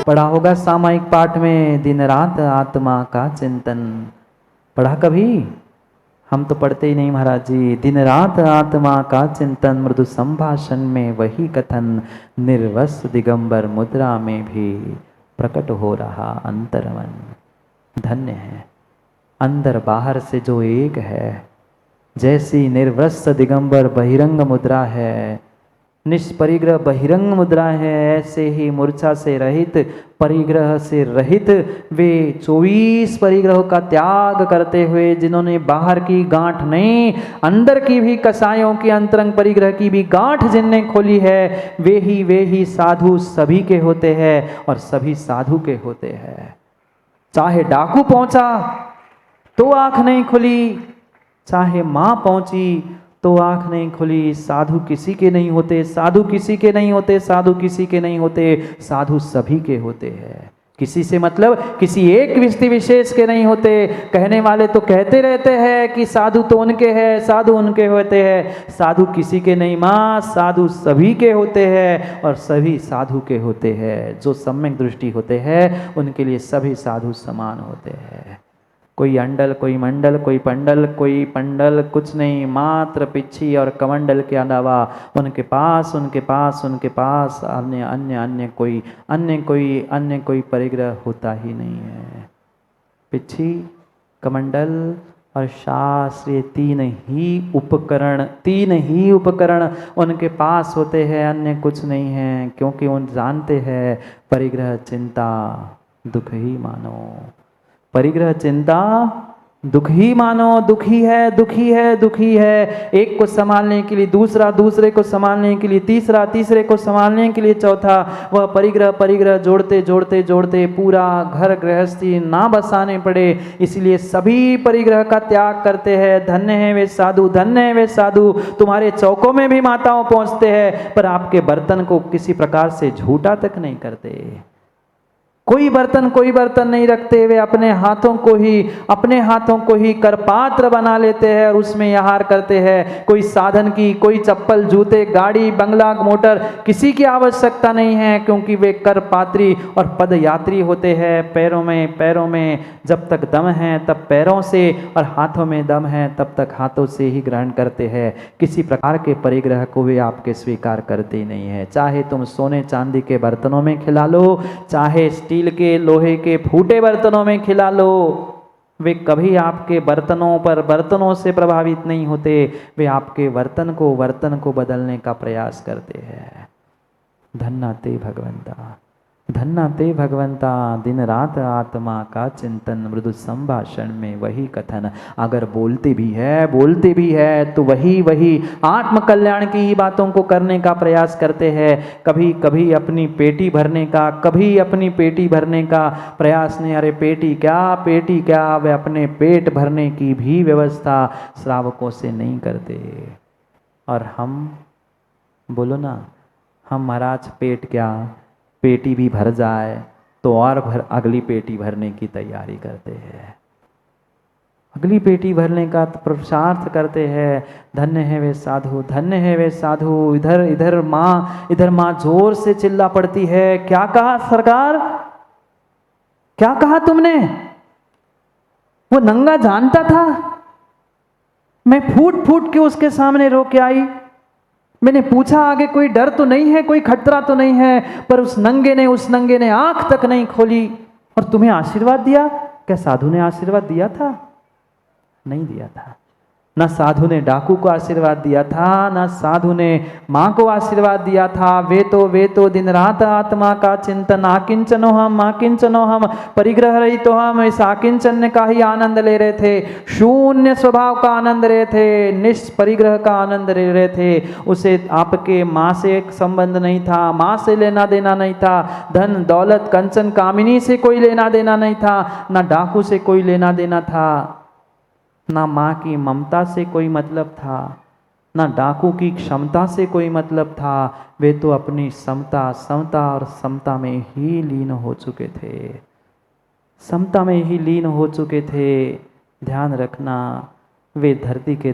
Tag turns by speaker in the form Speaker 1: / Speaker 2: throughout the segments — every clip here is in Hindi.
Speaker 1: पढ़ा होगा सामायिक पाठ में, दिन रात आत्मा का चिंतन। पढ़ा कभी? हम तो पढ़ते ही नहीं महाराज जी। दिन रात आत्मा का चिंतन, मृदु संभाषण में वही कथन, निर्वस्त्र दिगंबर मुद्रा में भी प्रकट हो रहा अंतर्मन। धन्य है अंदर बाहर से जो एक है। जैसी निर्वस्त्र दिगंबर बहिरंग मुद्रा है, निष्परिग्रह बहिरंग मुद्रा है, ऐसे ही मूर्छा से रहित, परिग्रह से रहित वे 24 परिग्रहों का त्याग करते हुए, जिन्होंने बाहर की गांठ नहीं, अंदर की भी कसायों की अंतरंग परिग्रह की भी गांठ जिनने खोली है, वे ही साधु सभी के होते हैं और सभी साधु के होते हैं। चाहे डाकू पहुंचा तो आंख नहीं खुली, चाहे मां पहुंची तो आंख नहीं खुली। साधु किसी के नहीं होते, साधु किसी के नहीं होते, साधु किसी के नहीं होते, साधु सभी के होते हैं। किसी से मतलब किसी एक व्यक्ति विशेष के नहीं होते। कहने वाले तो कहते रहते हैं कि साधु तो उनके हैं, साधु उनके होते हैं। साधु किसी के नहीं मां, साधु सभी के होते हैं और सभी साधु के होते हैं। जो सम्यक दृष्टि होते हैं उनके लिए सभी साधु समान होते हैं। कोई अंडल, कोई मंडल, कोई पंडल, कोई पंडल कुछ नहीं, मात्र पिच्छी और कमंडल के अलावा उनके पास अन्य कोई परिग्रह होता ही नहीं है। पिच्छी, कमंडल और शास्त्र, ये तीन ही उपकरण उनके पास होते हैं, अन्य कुछ नहीं है। क्योंकि उन जानते हैं परिग्रह चिंता दुख ही मानो, परिग्रह चिंता दुख ही मानो। दुखी है। एक को संभालने के लिए दूसरा, दूसरे को संभालने के लिए तीसरा, तीसरे को संभालने के लिए चौथा। वह परिग्रह जोड़ते पूरा घर गृहस्थी ना बसाने पड़े, इसलिए सभी परिग्रह का त्याग करते हैं। धन्य है वे साधु। तुम्हारे चौकों में भी माताओं पहुंचते हैं, पर आपके बर्तन को किसी प्रकार से झूठा तक नहीं करते। कोई बर्तन नहीं रखते। वे अपने हाथों को ही करपात्र बना लेते हैं और उसमें आहार करते हैं। कोई साधन की, कोई चप्पल, जूते, गाड़ी, बंगला, मोटर, किसी की आवश्यकता नहीं है, क्योंकि वे करपात्री और पदयात्री होते हैं। पैरों में जब तक दम है तब पैरों से, और हाथों में दम है तब तक हाथों से ही ग्रहण करते हैं। किसी प्रकार के परिग्रह को वे आपके स्वीकार करते ही नहीं है। चाहे तुम सोने चांदी के बर्तनों में खिला लो, चाहे स्टील के, लोहे के फूटे बर्तनों में खिला लो, वे कभी आपके बर्तनों से प्रभावित नहीं होते। वे आपके बर्तन को बदलने का प्रयास करते हैं। धन्ना ते भगवंता, दिन रात आत्मा का चिंतन, मृदु संभाषण में वही कथन। अगर बोलते भी है तो वही आत्म कल्याण की ही बातों को करने का प्रयास करते हैं। कभी अपनी पेटी भरने का प्रयास नहीं। अरे पेटी क्या, वे अपने पेट भरने की भी व्यवस्था श्रावकों से नहीं करते। और हम बोलो ना, हम महाराज पेटी भी भर जाए तो और अगली पेटी भरने की तैयारी करते हैं, अगली पेटी भरने का पुरुषार्थ करते हैं। धन्य है वे साधु। इधर माँ जोर से चिल्ला पड़ती है, क्या कहा सरकार, क्या कहा तुमने? वो नंगा जानता था, मैं फूट के उसके सामने रो के आई। मैंने पूछा आगे कोई डर तो नहीं है, कोई खतरा तो नहीं है, पर उस नंगे ने आंख तक नहीं खोली और तुम्हें आशीर्वाद दिया। क्या साधु ने आशीर्वाद दिया था? नहीं दिया था। ना साधु ने डाकू को आशीर्वाद दिया था, ना साधु ने माँ को आशीर्वाद दिया था। वे तो दिन रात आत्मा का चिंतन, आकिंचनो हम परिग्रह रहित हम, इस आकिंचन का ही आनंद ले रहे थे। शून्य स्वभाव का आनंद ले रहे थे, निष्परिग्रह का आनंद ले रहे थे। उसे आपके माँ से एक संबंध नहीं था, माँ से लेना देना नहीं था, धन दौलत कंचन कामिनी से कोई लेना देना नहीं था, ना डाकू से कोई लेना देना था, ना माँ की ममता से कोई मतलब था, ना डाकू की क्षमता से कोई मतलब था। वे तो अपनी समता में ही लीन हो चुके थे। ध्यान रखना, वे धरती के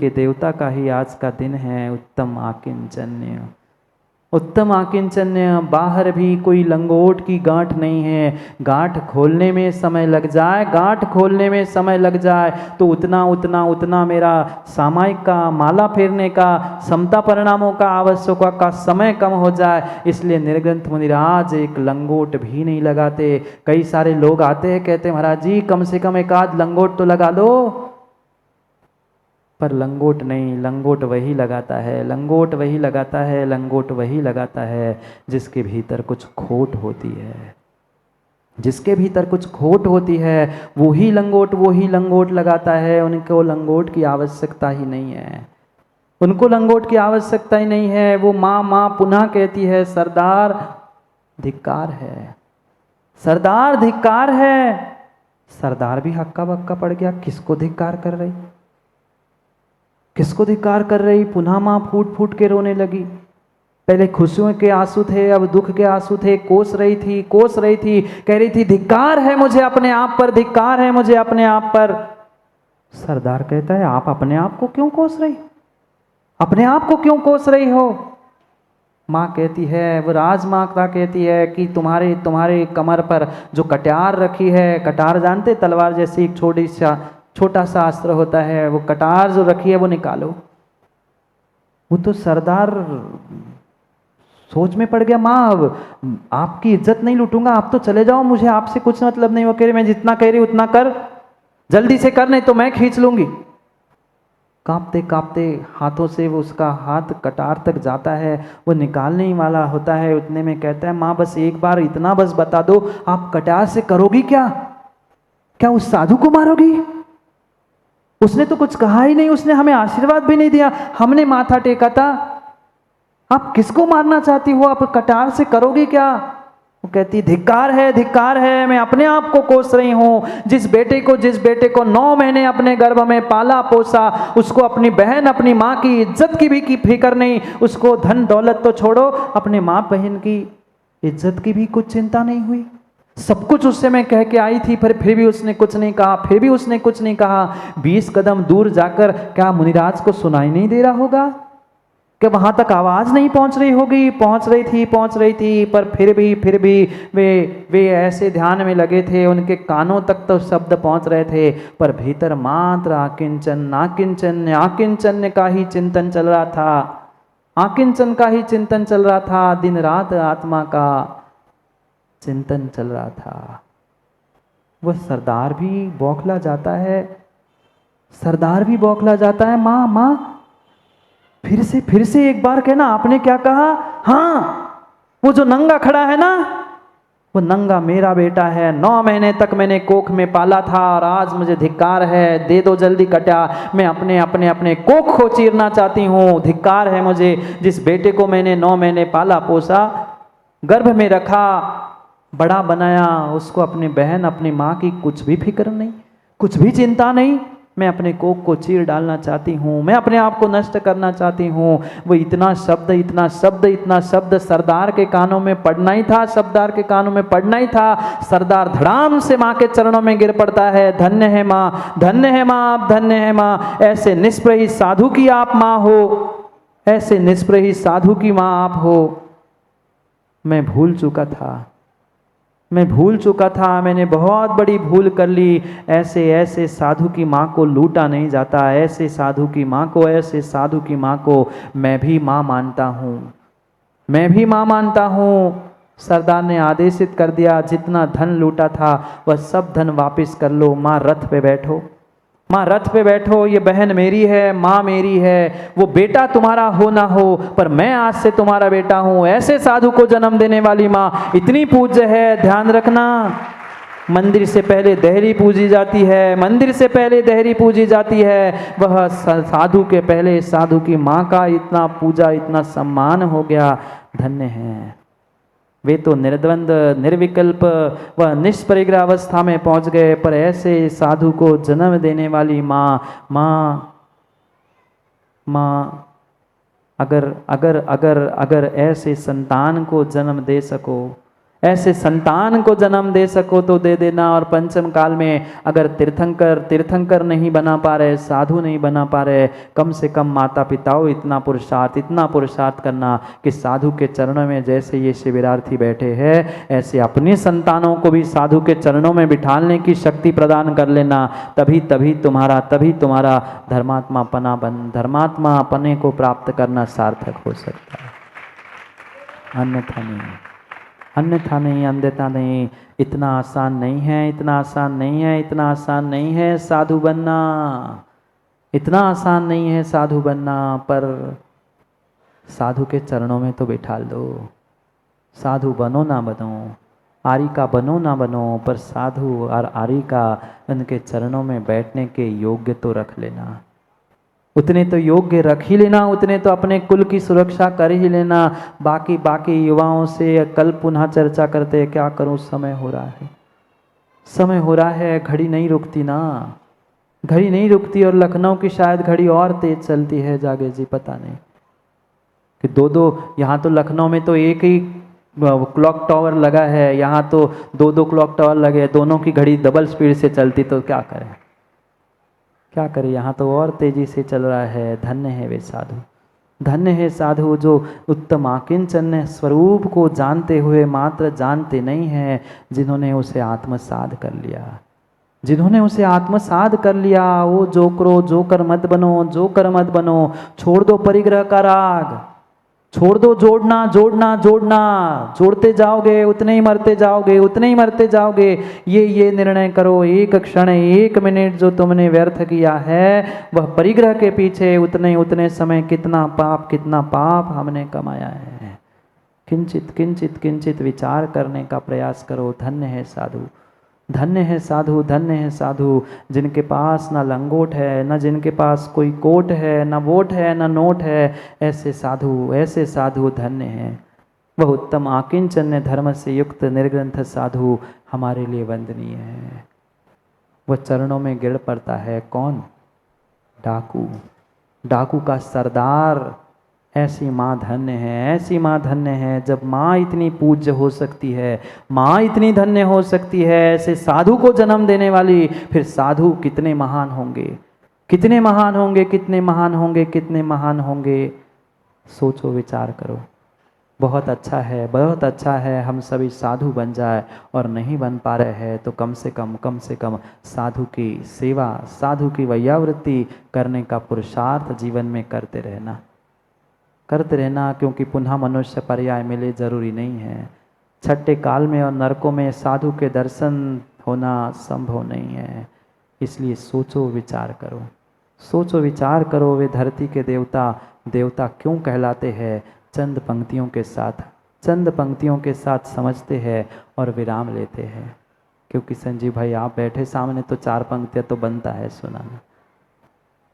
Speaker 1: देवता का ही आज का दिन है उत्तम आकिंचन्य। उत्तम आकिंचन्य, बाहर भी कोई लंगोट की गांठ नहीं है। गांठ खोलने में समय लग जाए, गांठ खोलने में समय लग जाए तो उतना उतना उतना मेरा सामायिक का, माला फेरने का, समता परिणामों का, आवश्यकता का समय कम हो जाए। इसलिए निर्ग्रंथ मुनिराज एक लंगोट भी नहीं लगाते। कई सारे लोग आते हैं, कहते हैं महाराज जी कम से कम एक आध लंगोट तो लगा दो, पर लंगोट नहीं, लंगोट वही लगाता है, लंगोट वही लगाता है, लंगोट वही लगाता है जिसके भीतर कुछ खोट होती है। जिसके भीतर कुछ खोट होती है वही लंगोट लगाता है। उनको लंगोट की आवश्यकता ही नहीं है, उनको लंगोट की आवश्यकता ही नहीं है। वो माँ माँ पुनः कहती है सरदार धिक्कार है, सरदार धिक्कार है। सरदार भी हक्का बक्का पड़ गया, किसको धिक्कार कर रही, किसको धिक्कार कर रही। पुनः माँ फूट फूट के रोने लगी। पहले खुशियों के आंसू थे, अब दुख के आंसू थे। कोस रही थी, कोस रही थी, कह रही थी धिक्कार है मुझे अपने आप पर, धिक्कार है मुझे अपने आप पर। सरदार कहता है आप अपने आप को क्यों कोस रही, अपने आप को क्यों कोस रही हो। माँ कहती है, वो राजमाता कहती है कि तुम्हारे कमर पर जो कटार रखी है, कटार जानते तलवार जैसी एक छोटा सा अस्त्र होता है, वो कटार जो रखी है वो निकालो। वो तो सरदार सोच में पड़ गया, माँ अब आपकी इज्जत नहीं लूटूंगा, आप तो चले जाओ, मुझे आपसे कुछ मतलब नहीं। वो कह रही मैं जितना कह रही उतना कर, जल्दी से कर नहीं तो मैं खींच लूंगी। कांपते कांपते हाथों से वो उसका हाथ कटार तक जाता है, वो निकालने ही वाला होता है। उतने में कहता है माँ बस एक बार इतना बस बता दो, आप कटार से करोगी क्या, क्या उस साधु को मारोगी। उसने तो कुछ कहा ही नहीं, उसने हमें आशीर्वाद भी नहीं दिया, हमने माथा टेका था। आप किसको मारना चाहती हो, आप कटार से करोगी क्या। वो कहती धिक्कार है, मैं अपने आप को कोस रही हूँ। जिस बेटे को 9 महीने अपने गर्भ में पाला पोसा, उसको अपनी बहन अपनी माँ की इज्जत की भी फिक्र नहीं, उसको धन दौलत तो छोड़ो, अपने माँ बहन की इज्जत की भी कुछ चिंता नहीं हुई। सब कुछ उससे मैं कह के आई थी, फिर भी उसने कुछ नहीं कहा, 20 कदम दूर जाकर क्या मुनिराज को सुनाई नहीं दे रहा होगा, कि वहां तक आवाज नहीं पहुंच रही होगी। पहुंच रही थी, पर फिर भी वे ऐसे ध्यान में लगे थे, उनके कानों तक तो शब्द पहुंच रहे थे, पर भीतर मात्र आकिंचन का ही चिंतन चल रहा था, आकिंचन का ही चिंतन चल रहा था। दिन रात आत्मा का चिंतन चल रहा था। वह सरदार भी बौखला जाता है, माँ फिर से एक बार कहना, आपने क्या कहा। हाँ, वो जो नंगा खड़ा है ना, वो नंगा मेरा बेटा है, 9 महीने तक मैंने कोख में पाला था, और आज मुझे धिक्कार है, दे दो जल्दी कटा, मैं अपने कोख को चीरना चाहती हूँ। धिक्कार है मुझे, जिस बेटे को मैंने 9 महीने पाला पोसा, गर्भ में रखा, बड़ा बनाया, उसको अपनी बहन अपनी माँ की कुछ भी फिक्र नहीं, कुछ भी चिंता नहीं। मैं अपने कोख को चीर डालना चाहती हूँ, मैं अपने आप को नष्ट करना चाहती हूँ। वो इतना शब्द सरदार के कानों में पड़ना ही था, सरदार धड़ाम से माँ के चरणों में गिर पड़ता है। धन्य है माँ, आप धन्य है माँ, ऐसे निष्प्रही साधु की आप माँ हो, ऐसे निष्प्रही साधु की माँ आप हो। मैं भूल चुका था, मैंने बहुत बड़ी भूल कर ली। ऐसे साधु की माँ को लूटा नहीं जाता, ऐसे साधु की माँ को मैं भी माँ मानता हूँ। सरदार ने आदेशित कर दिया, जितना धन लूटा था वह सब धन वापस कर लो। माँ रथ पे बैठो, ये बहन मेरी है, माँ मेरी है, वो बेटा तुम्हारा हो ना हो, पर मैं आज से तुम्हारा बेटा हूँ। ऐसे साधु को जन्म देने वाली माँ इतनी पूज्य है। ध्यान रखना, मंदिर से पहले देहरी पूजी जाती है, वह साधु के पहले साधु की माँ का इतना पूजा, इतना सम्मान हो गया। धन्य है वे, तो निर्द्वंद निर्विकल्प व निष्परिग्रह अवस्था में पहुंच गए। पर ऐसे साधु को जन्म देने वाली माँ अगर ऐसे संतान को जन्म दे सको, ऐसे संतान को जन्म दे सको तो दे देना। और पंचम काल में अगर तीर्थंकर नहीं बना पा रहे, साधु नहीं बना पा रहे, कम से कम माता पिताओं इतना पुरुषार्थ करना कि साधु के चरणों में जैसे ये शिविरार्थी बैठे हैं, ऐसे अपने संतानों को भी साधु के चरणों में बिठाने की शक्ति प्रदान कर लेना। तभी तुम्हारा धर्मात्मा अपने को प्राप्त करना सार्थक हो सकता है, अन्यथा नहीं, अन्यथा नहीं। इतना आसान नहीं है साधु बनना, इतना आसान नहीं है साधु बनना। पर साधु के चरणों में तो बिठा दो। साधु बनो ना बनो, आर्य का बनो ना बनो, पर साधु और आर्य का उनके चरणों में बैठने के योग्य तो रख लेना। उतने तो योग्य रख ही लेना, उतने तो अपने कुल की सुरक्षा कर ही लेना। बाकी युवाओं से कल पुनः चर्चा करते हैं। क्या करूं, समय हो रहा है, घड़ी नहीं रुकती ना, घड़ी नहीं रुकती। और लखनऊ की शायद घड़ी और तेज चलती है जागे जी, पता नहीं कि दो यहाँ तो लखनऊ में तो एक ही क्लॉक टावर लगा है, यहाँ तो दो क्लॉक टावर लगे, दोनों की घड़ी डबल स्पीड से चलती, तो क्या करें, यहाँ तो और तेजी से चल रहा है। धन्य है वे साधु, धन्य है साधु जो उत्तम आकिंचन स्वरूप को जानते हुए मात्र जानते नहीं है, जिन्होंने उसे आत्मसात कर लिया। वो जोकर मत बनो, छोड़ दो परिग्रह का राग, छोड़ दो जोड़ना, जोड़ते जाओगे उतने ही मरते जाओगे। ये निर्णय करो, एक क्षण, एक मिनट जो तुमने व्यर्थ किया है, वह परिग्रह के पीछे उतने समय कितना पाप हमने कमाया है। किंचित विचार करने का प्रयास करो। धन्य है साधु, जिनके पास ना लंगोट है, न जिनके पास कोई कोट है, न वोट है, न नोट है। ऐसे साधु धन्य हैं। वह उत्तम आकिंचन्य धर्म से युक्त निर्ग्रंथ साधु हमारे लिए वंदनीय है। वह चरणों में गिर पड़ता है। कौन? डाकू का सरदार। ऐसी माँ धन्य है, जब माँ इतनी पूज्य हो सकती है, माँ इतनी धन्य हो सकती है, ऐसे साधु को जन्म देने वाली, फिर साधु कितने महान होंगे। सोचो, विचार करो। बहुत अच्छा है हम सभी साधु बन जाए, और नहीं बन पा रहे हैं तो कम से कम साधु की सेवा, साधु की वैयावृत्ति करने का पुरुषार्थ जीवन में करते रहना, क्योंकि पुनः मनुष्य पर्याय मिले जरूरी नहीं है। छठे काल में और नरकों में साधु के दर्शन होना संभव नहीं है। इसलिए सोचो विचार करो। वे धरती के देवता क्यों कहलाते हैं? चंद पंक्तियों के साथ समझते हैं और विराम लेते हैं। क्योंकि संजीव भाई आप बैठे सामने तो 4 पंक्तियां तो बनता है सुनाना।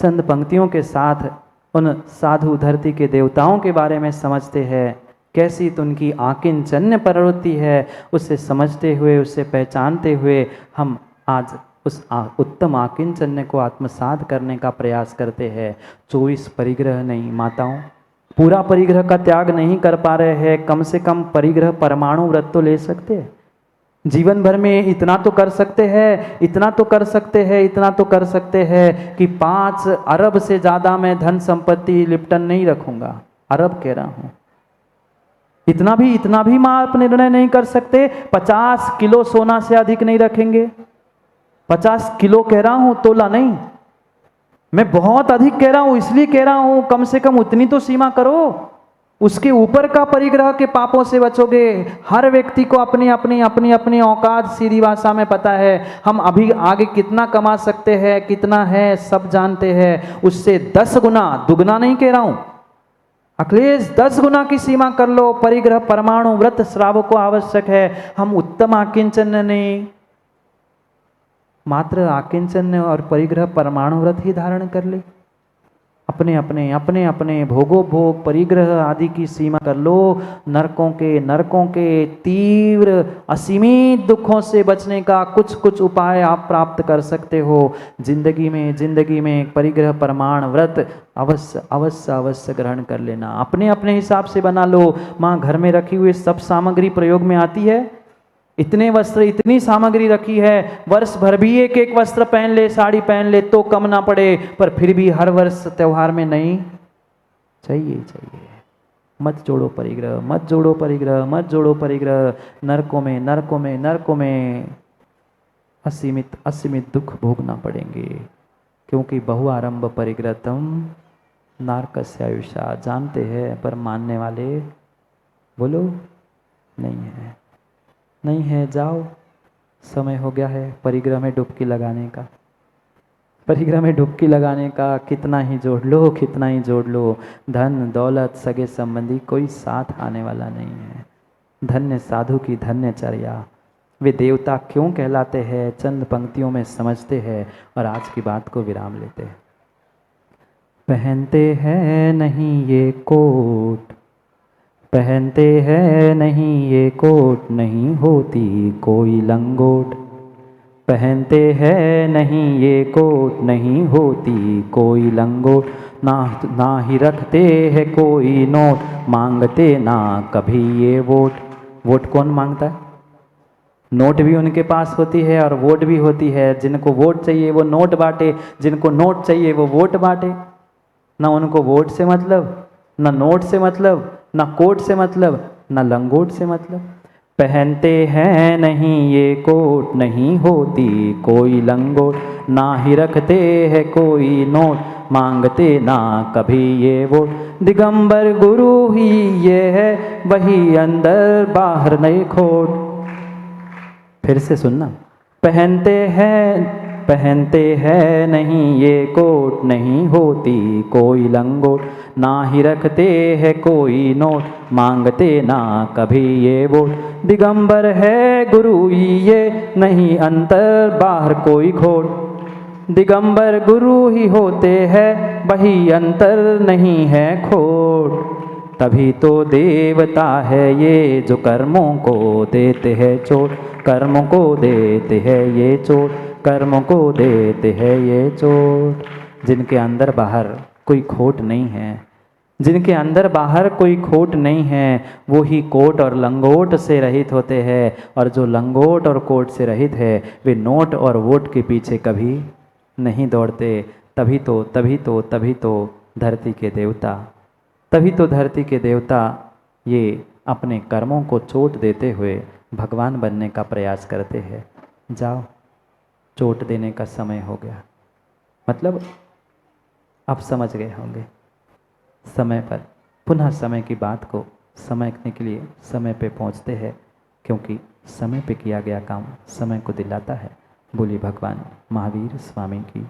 Speaker 1: चंद पंक्तियों के साथ उन साधु धरती के देवताओं के बारे में समझते हैं, कैसी तो उनकी आकिंचन्य प्रवृत्ति है, उसे समझते हुए, उसे पहचानते हुए हम आज उस उत्तम आकिंचन्य को आत्मसात करने का प्रयास करते हैं। 24 परिग्रह नहीं माताओं, पूरा परिग्रह का त्याग नहीं कर पा रहे हैं, कम से कम परिग्रह परमाणु व्रत तो ले सकते हैं। जीवन भर में इतना तो कर सकते हैं कि 5 अरब से ज़्यादा मैं धन संपत्ति लिप्टन नहीं रखूंगा। अरब कह रहा हूँ, इतना भी माँ आप निर्णय नहीं कर सकते। 50 किलो सोना से अधिक नहीं रखेंगे। 50 किलो कह रहा हूँ, तोला नहीं। मैं बहुत अधिक कह रहा हूँ, इसलिए कह रहा हूँ कम से कम उतनी तो सीमा करो। उसके ऊपर का परिग्रह के पापों से बचोगे। हर व्यक्ति को अपनी औकात सीधी भाषा में पता है। हम अभी आगे कितना कमा सकते हैं, कितना है सब जानते हैं। उससे 10 गुना, दुगना नहीं कह रहा हूं अखिलेश, 10 गुना की सीमा कर लो। परिग्रह परमाणु व्रत श्रावक को आवश्यक है। हम उत्तम आकिंचन नहीं, मात्र आकिंचन और परिग्रह परमाणु व्रत ही धारण कर ले अपने अपने अपने अपने भोगो भोग परिग्रह आदि की सीमा कर लो। नरकों के तीव्र असीमित दुखों से बचने का कुछ कुछ उपाय आप प्राप्त कर सकते हो। जिंदगी में परिग्रह प्रमाण व्रत अवश्य अवश्य अवश्य ग्रहण कर लेना। अपने अपने हिसाब से बना लो। माँ घर में रखी हुई सब सामग्री प्रयोग में आती है। इतने वस्त्र इतनी सामग्री रखी है, वर्ष भर भी एक एक वस्त्र पहन ले, साड़ी पहन ले तो कम ना पड़े, पर फिर भी हर वर्ष त्योहार में नहीं चाहिए। मत जोड़ो परिग्रह, मत जोड़ो परिग्रह, मत जोड़ो परिग्रह। नरकों में असीमित असीमित दुख भोगना पड़ेंगे, क्योंकि बहुआरंभ परिग्रहतम नारकस्य आयुषा। जानते हैं पर मानने वाले बोलो नहीं है। जाओ, समय हो गया है परिग्रह में डुबकी लगाने का। परिग्रह में डुबकी लगाने का कितना ही जोड़ लो, धन दौलत सगे संबंधी कोई साथ आने वाला नहीं है। धन्य साधु की धन्यचर्या। वे देवता क्यों कहलाते हैं, चंद पंक्तियों में समझते हैं और आज की बात को विराम लेते हैं। पहनते हैं नहीं ये कोट, पहनते हैं नहीं ये कोट, नहीं होती कोई लंगोट। पहनते हैं नहीं ये कोट, नहीं होती कोई लंगोट। ना ही रखते हैं कोई नोट, मांगते ना कभी ये वोट। वोट कौन मांगता है? नोट भी उनके पास होती है और वोट भी होती है। जिनको वोट चाहिए वो नोट बांटे, जिनको नोट चाहिए वो वोट बांटे। ना उनको वोट से मतलब, ना नोट से मतलब, ना कोट से मतलब, ना लंगोट से मतलब। पहनते हैं नहीं ये कोट, नहीं होती कोई लंगोट। ना ही रखते हैं कोई नोट, मांगते ना कभी ये वोट। दिगंबर गुरु ही ये है, वही अंदर बाहर नहीं खोट। फिर से सुनना। पहनते हैं नहीं ये कोट, नहीं होती कोई लंगोट। ना ही रखते हैं कोई नोट, मांगते ना कभी ये वोट। दिगंबर है गुरु ये, नहीं अंतर बाहर कोई खोट। दिगंबर गुरु ही होते हैं, वही अंतर नहीं है खोट। तभी तो देवता है ये, जो कर्मों को देते हैं चोट। कर्मों को देते हैं ये चोट, कर्मों को देते हैं ये चोट। जिनके अंदर बाहर कोई खोट नहीं है, जिनके अंदर बाहर कोई खोट नहीं है, वो ही कोट और लंगोट से रहित होते हैं। और जो लंगोट और कोट से रहित है, वे नोट और वोट के पीछे कभी नहीं दौड़ते। तभी तो धरती के देवता ये अपने कर्मों को चोट देते हुए भगवान बनने का प्रयास करते हैं। जाओ, चोट देने का समय हो गया। मतलब आप समझ गए होंगे। समय पर पुनः समय की बात को समझने के लिए समय पे पहुंचते हैं, क्योंकि समय पे किया गया काम समय को दिलाता है। बोलिए भगवान महावीर स्वामी की